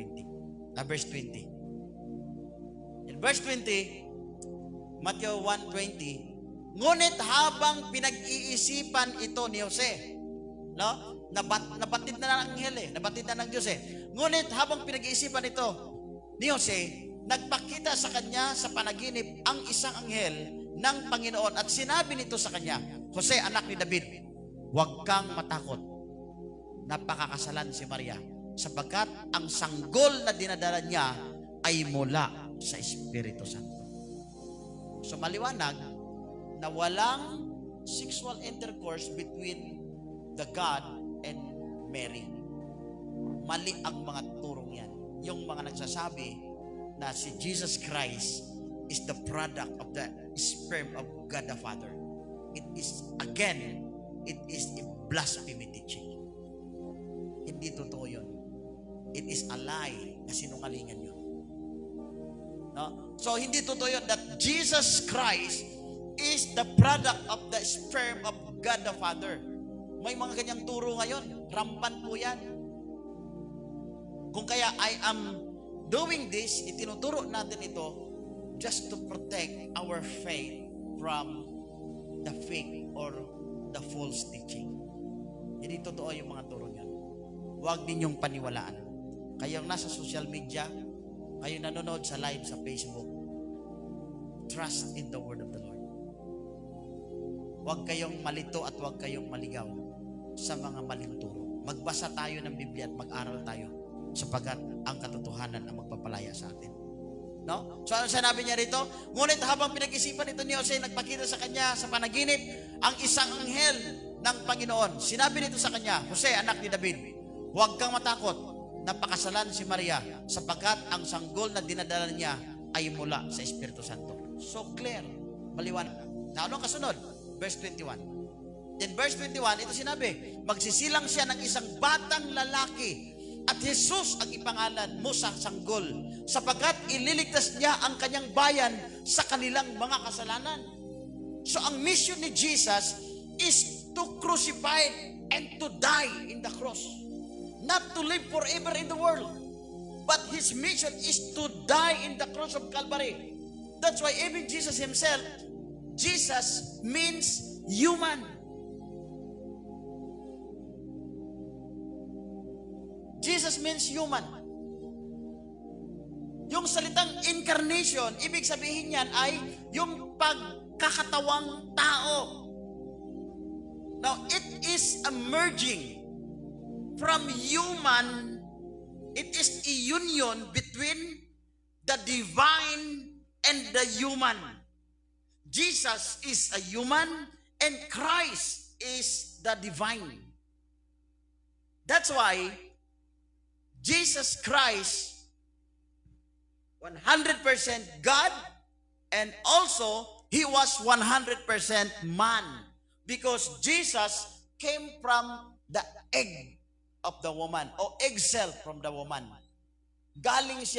20. Verse 20. In verse 20, Matthew 1:20, ngunit habang pinag-iisipan ito ni Jose, no? Nabatid na ng anghel nabatid na ng Diyos Ngunit habang pinag-iisipan ito ni Jose, nagpakita sa kanya sa panaginip ang isang anghel ng Panginoon at sinabi nito sa kanya, Jose, anak ni David, huwag kang matakot. Napakakasalan si Maria sapagkat ang sanggol na dinadala niya ay mula sa Espiritu Santo. So maliwanag na walang sexual intercourse between the God and Mary. Mali ang mga turong yan. Yung mga nagsasabi na si Jesus Christ is the product of the sperm of God the Father. It is a blasphemy teaching. Hindi totoo yun. It is a lie na sinungalingan yun. No? So, hindi totoo yun that Jesus Christ is the product of the sperm of God the Father. May mga ganyang turo ngayon. Rampan po yan. Kung kaya I am doing this, itinuturo natin ito just to protect our faith from the fake or the false teaching. Hindi totoo yung mga turo niyan. Huwag ninyong paniwalaan. Kayong nasa social media, kayo nanonood sa live sa Facebook, trust in the word of the Lord. Huwag kayong malito at huwag kayong maligaw sa mga maling turo. Magbasa tayo ng Biblia at mag-aral tayo sapagkat ang katotohanan ang magpapalaya sa atin. No? So ano sinabi niya rito? Ngunit habang pinag-isipan ito ni Jose, nagpakita sa kanya sa panaginip ang isang anghel ng Panginoon. Sinabi nito sa kanya, Jose, anak ni David, huwag kang matakot. Napakasalan si Maria sapagkat ang sanggol na dinadala niya ay mula sa Espiritu Santo. So clear, maliwanag. Na anong kasunod? Verse 21. In verse 21, ito sinabi, magsisilang siya ng isang batang lalaki at Jesus ang ipangalan mo sa sanggol sapagkat ililigtas niya ang kanyang bayan sa kanilang mga kasalanan. So ang mission ni Jesus is to crucify and to die in the cross. Not to live forever in the world. But His mission is to die in the cross of Calvary. That's why even Jesus Himself, Jesus means human. Jesus means human. Yung salitang incarnation, ibig sabihin niyan ay yung pagkakatawang tao. Now, it is a merging from human, it is a union between the divine and the human. Jesus is a human and Christ is the divine. That's why Jesus Christ, 100% God, and also He was 100% man. Because Jesus came from the egg of the woman, or egg cell from the woman. Galing siya